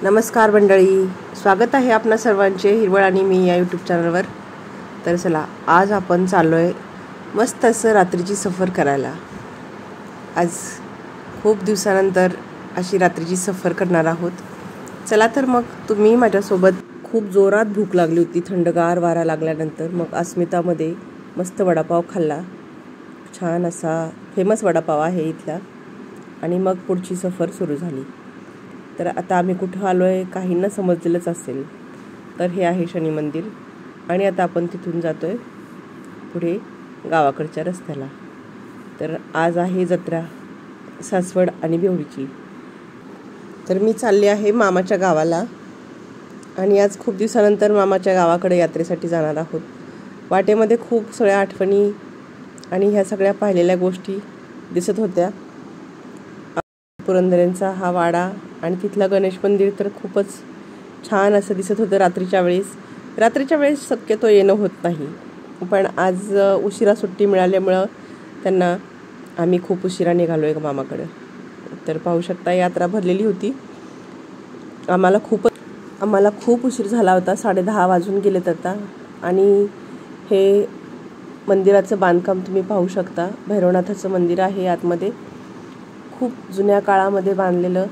नमस्कार मंडळी, स्वागत आहे आपणा सर्वांचे हिरवळ आणि मी या यूट्यूब चॅनलवर. तर चला, आज आपण चाललो आहे मस्त असं रात्रीची सफर करायला. आज खूप दिवसानंतर अशी रात्रीची सफर करणार आहोत. चला तर मग तुम्ही माझ्यासोबत. खूप जोरात भूक लागली होती थंडगार वारा लागल्यानंतर. मग अस्मितामध्ये मस्त वडापाव खाल्ला. छान असा फेमस वडापाव आहे इथला. आणि मग पुढची सफर सुरू झाली. तर आता आम्ही कुठं आलो आहे काहींना समजलेलंच असेल. तर हे आहे शनी मंदिर आणि आता आपण तिथून जातो आहे पुढे गावाकडच्या रस्त्याला. तर आज आहे जत्रा सासवड आणि बेवडीची. तर मी चालले आहे मामाच्या गावाला आणि आज खूप दिवसानंतर मामाच्या गावाकडे यात्रेसाठी जाणार आहोत. वाटेमध्ये खूप सगळ्या आठवणी आणि ह्या सगळ्या पाहिलेल्या गोष्टी दिसत होत्या. पुरंदरेंचा हा वाडा आणि तिथला गणेश मंदिर तर खूपच छान असं दिसत होतं रात्रीच्या वेळेस शक्यतो येणं होत नाही, पण आज उशिरा सुट्टी मिळाल्यामुळं त्यांना आम्ही खूप उशिरा निघालो आहे मामाकडं. तर पाहू शकता यात्रा भरलेली होती. आम्हाला खूप उशीर झाला होता. 10:30 वाजून गेलेत आता. आणि हे मंदिराचं बांधकाम तुम्ही पाहू शकता. भैरवनाथाचं मंदिर आहे आतमध्ये. खूप जुन्या काळामध्ये बांधलेलं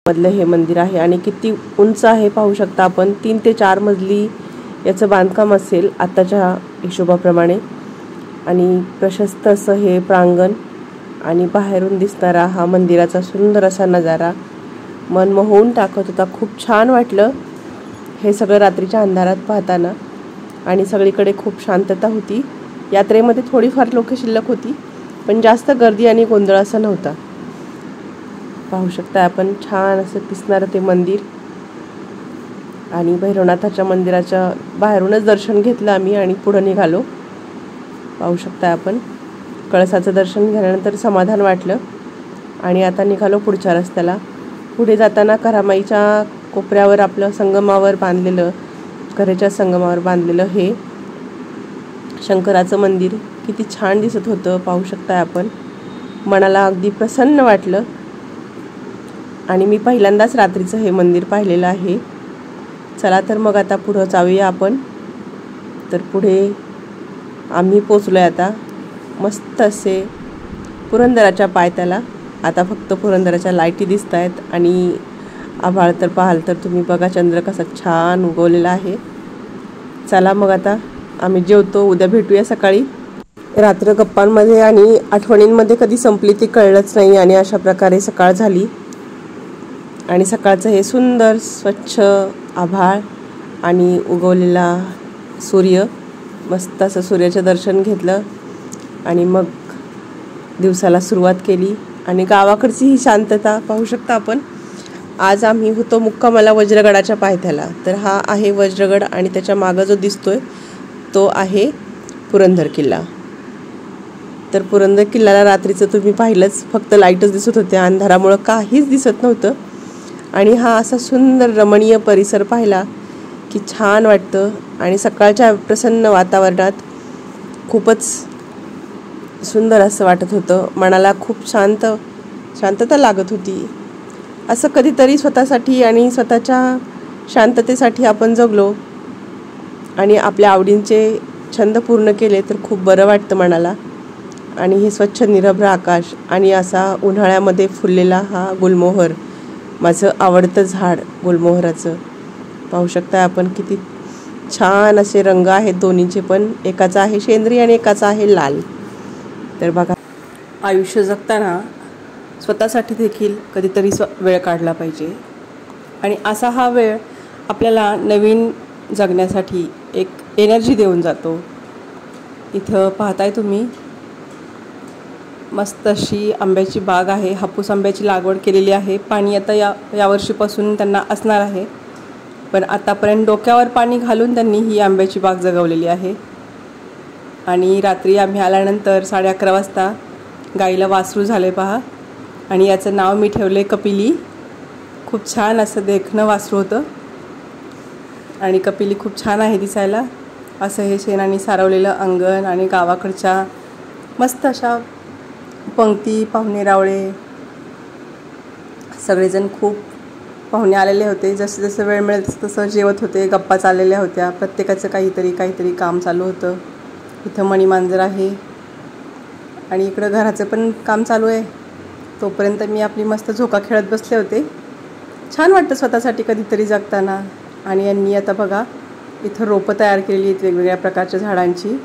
मधलं हे मंदिर आहे आणि किती उंच आहे पाहू शकता आपण. 3 ते 4 मजली याचं बांधकाम असेल आत्ताच्या हिशोबाप्रमाणे. आणि प्रशस्त असं हे प्रांगण आणि बाहेरून दिसणारा हा मंदिराचा सुंदर असा नजारा मन मोहून टाकत होता. खूप छान वाटलं हे सगळं रात्रीच्या अंधारात पाहताना. आणि सगळीकडे खूप शांतता होती. यात्रेमध्ये थोडीफार लोक शिल्लक होती, पण जास्त गर्दी आणि गोंधळ असं नव्हता. पाहू शकता आपण छान असं दिसणारं ते मंदिर. आणि भैरवनाथाच्या मंदिराच्या बाहेरूनच दर्शन घेतलं आम्ही आणि पुढं निघालो. पाहू शकता आपण कळसाचं दर्शन घेतल्यानंतर समाधान वाटलं. आणि आता निघालो पुढच्या रस्त्याला. पुढे जाताना करामाईच्या कोपऱ्यावर आपलं घराच्या संगमावर बांधलेलं हे शंकराचं मंदिर किती छान दिसत होतं. पाहू शकता आपण. मनाला अगदी प्रसन्न वाटलं. आणि मी पहिल्यांदाच रात्रीचं हे मंदिर पाहिलेलं आहे. चला तर मग आता पुढं जाऊया आपण. तर पुढे आम्ही पोचलो आहे आता मस्त असे पुरंदराच्या पायथ्याला. आता फक्त पुरंदराच्या लाईटी दिसत आहेत आणि आभाळ तर पाहाल तर तुम्ही बघा चंद्र कसा छान उगवलेला आहे. चला मग आता आम्ही जेवतो. उद्या भेटूया सकाळी. रात्र गप्पांमध्ये आणि आठवणींमध्ये कधी संपली ती कळलंच नाही. आणि अशा प्रकारे सकाळ झाली आणि सकाळचं हे सुंदर स्वच्छ आभाळ आणि उगवलेला सूर्य. मस्त असं सूर्याचं दर्शन घेतलं आणि मग दिवसाला सुरुवात केली. आणि गावाकडची ही शांतता पाहू शकता आपण. आज आम्ही होतो मुक्कामाला वज्रगडाच्या पायथ्याला. तर हा आहे वज्रगड आणि त्याच्या मागं जो दिसतोय तो आहे पुरंदर किल्ला. तर पुरंदर किल्ल्याला रात्रीचं तुम्ही पाहिलंच, फक्त लाईटच दिसत होत्या. अंधारामुळं काहीच दिसत नव्हतं. आणि हा असा सुंदर रमणीय परिसर पाहिला की छान वाटतं. आणि सकाळच्या प्रसन्न वातावरणात खूपच सुंदर असं वाटत होतं. मनाला खूप शांतता लागत होती. असं कधीतरी स्वतःसाठी आणि स्वतःच्या शांततेसाठी आपण जगलो आणि आपल्या आवडींचे छंद पूर्ण केले तर खूप बरं वाटतं मनाला. आणि हे स्वच्छ निरभ्र आकाश आणि असा उन्हाळ्यामध्ये फुललेला हा गुलमोहर, माझं आवडतं झाड गुलमोहराचं. पाहू शकता आपण किती छान असे रंग आहेत दोन्हीचे पण. एकाचा आहे शेंद्री आणि एकाचा आहे लाल. तर बघा, आयुष्य जगताना स्वतःसाठी देखील कधीतरी वेळ काढला पाहिजे. आणि असा हा वेळ आपल्याला नवीन जगण्यासाठी एक एनर्जी देऊन जातो. इथं पाहताय तुम्ही मस्त अशी आंब्याची बाग आहे. हापूस आंब्याची लागवड केलेली आहे. पाणी आता यावर्षीपासून त्यांना असणार आहे, पण आतापर्यंत डोक्यावर पाणी घालून त्यांनी ही आंब्याची बाग जगवलेली आहे. आणि रात्री आम्ही आल्यानंतर 11:30 वाजता गाईला वासरू झाले पहा. आणि याचं नाव मी ठेवले कपिली. खूप छान असं देखणं वासरू होतं आणि कपिली खूप छान आहे दिसायला. असं हे शेणाने सारवलेलं अंगण आणि गावाकडच्या मस्त अशा पंक्ती, पाहुणे रावळे सगळेजण खूप पाहुणे आलेले होते. जसं जसं वेळ मिळेल तसं जेवत होते, गप्पा चाललेल्या होत्या. प्रत्येकाचं काहीतरी काम चालू होतं. इथं मणी मांजर आहे आणि इकडं घराचं पण काम चालू आहे. तोपर्यंत मी आपली मस्त झोका खेळत बसले होते. छान वाटतं स्वतःसाठी कधीतरी जगताना. आणि यांनी आता बघा इथं रोपं तयार केलेली आहेत वेगवेगळ्या प्रकारच्या झाडांची.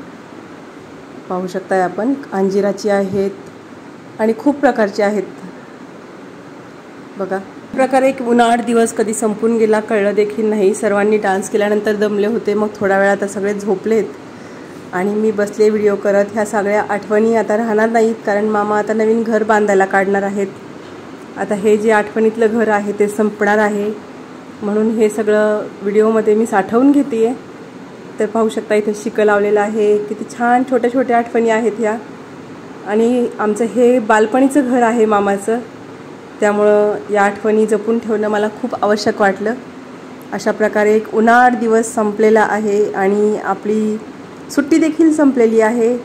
पाहू शकताय आपण, अंजिराची आहेत आणि खूप प्रकारची आहेत बघा. प्रकारे एक उन्हाळ दिवस कधी संपून गेला कळलं देखील नाही. सर्वांनी डान्स केल्यानंतर दमले होते. मग थोडा वेळ आता सगळे झोपलेत आणि मी बसले व्हिडिओ करत. ह्या सगळ्या आठवणी आता राहणार नाहीत, कारण मामा आता नवीन घर बांधायला काढणार आहेत. आता हे जे आठवणीतलं घर आहे ते संपणार आहे, म्हणून हे सगळं व्हिडिओमध्ये मी साठवून घेते आहे. तर पाहू शकता इथे शिकं लावलेलं आहे. किती छान छोट्या छोट्या आठवणी आहेत ह्या. आणि आमचं हे बालपणीचं घर आहे मामाचं, त्यामुळं या आठवणी जपून ठेवणं मला खूप आवश्यक वाटलं. अशा प्रकारे एक उन्हाळ दिवस संपलेला आहे आणि आपली सुट्टी देखील संपलेली आहे.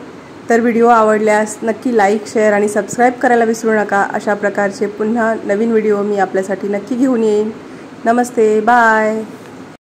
तर व्हिडिओ आवडल्यास नक्की लाईक, शेअर आणि सबस्क्राईब करायला विसरू नका. अशा प्रकारचे पुन्हा नवीन व्हिडिओ मी आपल्यासाठी नक्की घेऊन येईन. नमस्ते, बाय.